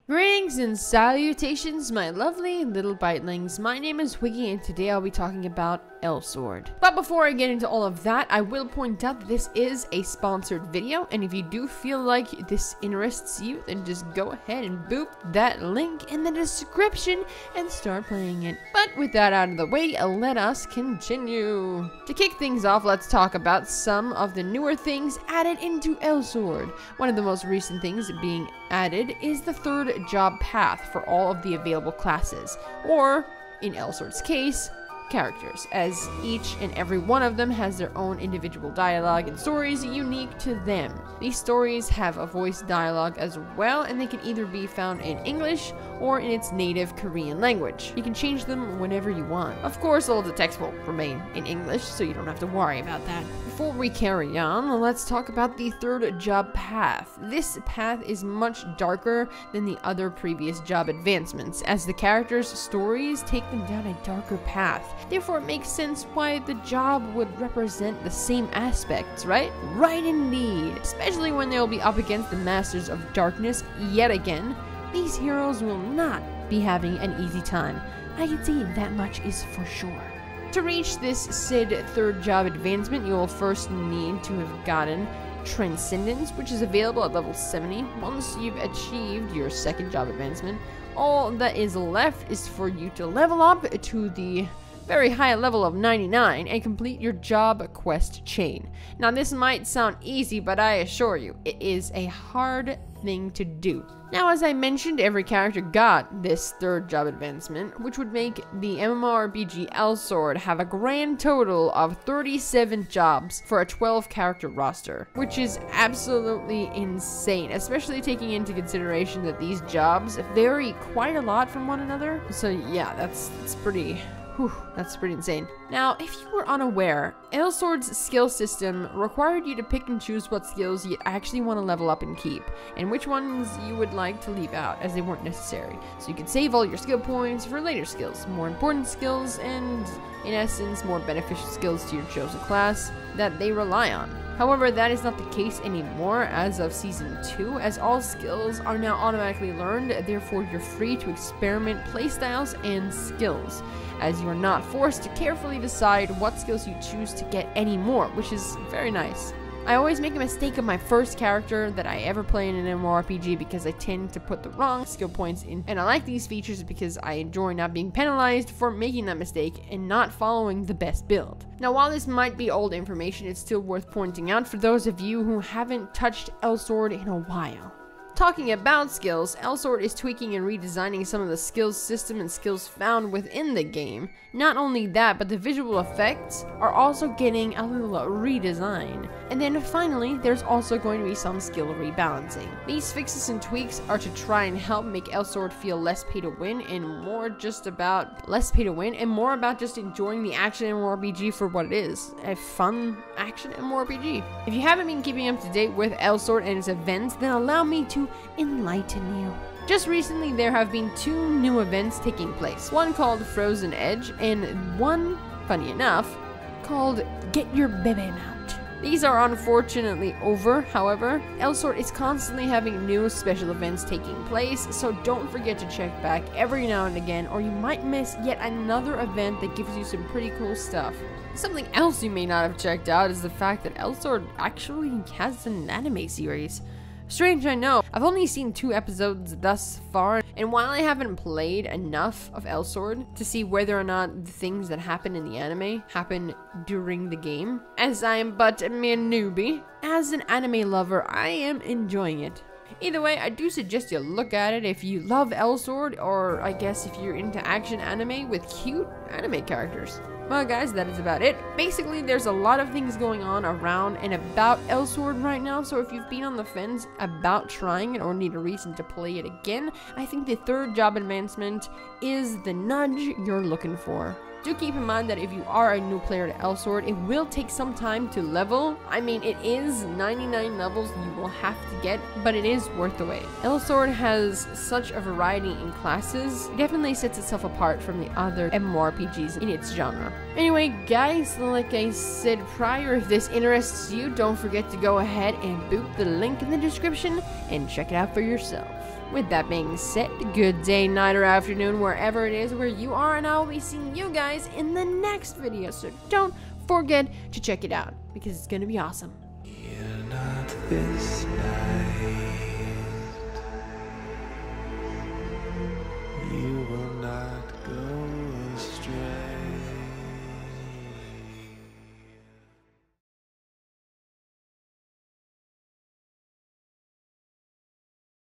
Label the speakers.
Speaker 1: Greetings and salutations, my lovely little bitelings. My name is Wiggy, and today I'll be talking about Elsword. But before I get into all of that, I will point out that this is a sponsored video, and if you do feel like this interests you, then just go ahead and boop that link in the description and start playing it. But with that out of the way, let us continue. To kick things off, let's talk about some of the newer things added into Elsword. One of the most recent things being added is the third job path for all of the available classes, or in Elsword's case, characters, as each and every one of them has their own individual dialogue and stories unique to them. These stories have a voice dialogue as well, and they can either be found in English or in its native Korean language. You can change them whenever you want. Of course, all of the text will remain in English, so you don't have to worry about that. Before we carry on, let's talk about the third job path. This path is much darker than the other previous job advancements, as the characters' stories take them down a darker path. Therefore, it makes sense why the job would represent the same aspects, right? Right indeed. Especially when they'll be up against the Masters of Darkness yet again. These heroes will not be having an easy time. I can say that much is for sure. To reach this said third job advancement, you will first need to have gotten Transcendence, which is available at level 70. Once you've achieved your second job advancement, all that is left is for you to level up to the very high level of 99 and complete your job quest chain. Now this might sound easy, but I assure you, it is a hard thing to do. Now, as I mentioned, every character got this third job advancement, which would make the MMORPG Elsword have a grand total of 37 jobs for a 12 character roster, which is absolutely insane, especially taking into consideration that these jobs vary quite a lot from one another. So yeah, that's pretty insane. Now, if you were unaware, Elsword's skill system required you to pick and choose what skills you actually want to level up and keep, and which ones you would like to leave out as they weren't necessary. So you could save all your skill points for later skills, more important skills, and in essence, more beneficial skills to your chosen class that they rely on. However, that is not the case anymore as of Season 2, as all skills are now automatically learned, therefore you're free to experiment playstyles and skills, as you are not forced to carefully decide what skills you choose to get anymore, which is very nice. I always make a mistake of my first character that I ever play in an MMORPG because I tend to put the wrong skill points in, and I like these features because I enjoy not being penalized for making that mistake and not following the best build. Now, while this might be old information, it's still worth pointing out for those of you who haven't touched Elsword in a while. Talking about skills, Elsword is tweaking and redesigning some of the skills system and skills found within the game. Not only that, but the visual effects are also getting a little redesign. And then finally, there's also going to be some skill rebalancing. These fixes and tweaks are to try and help make Elsword feel less pay to win and more about just enjoying the action MMORPG for what it is, a fun action MMORPG. If you haven't been keeping up to date with Elsword and its events, then allow me to enlighten you. Just recently, there have been 2 new events taking place. One called Frozen Edge, and one, funny enough, called Get Your Bebe Out. These are unfortunately over, however. Elsword is constantly having new special events taking place, so don't forget to check back every now and again, or you might miss yet another event that gives you some pretty cool stuff. Something else you may not have checked out is the fact that Elsword actually has an anime series. Strange, I know. I've only seen 2 episodes thus far, and while I haven't played enough of Elsword to see whether or not the things that happen in the anime happen during the game, as I am but a mere newbie, as an anime lover, I am enjoying it. Either way, I do suggest you look at it if you love Elsword, or I guess if you're into action anime with cute anime characters. Well guys, that is about it. Basically, there's a lot of things going on around and about Elsword right now, so if you've been on the fence about trying it or need a reason to play it again, I think the third job advancement is the nudge you're looking for. Do keep in mind that if you are a new player to Elsword, it will take some time to level. I mean, it is 99 levels you will have to get, but it is worth the wait. Elsword has such a variety in classes, it definitely sets itself apart from the other MMORPGs in its genre. Anyway, guys, like I said prior, if this interests you, don't forget to go ahead and boop the link in the description and check it out for yourself. with that being said, good day, night, or afternoon, wherever it is where you are, and I will be seeing you guys in the next video. So don't forget to check it out, because it's gonna be awesome.
Speaker 2: You're not this night.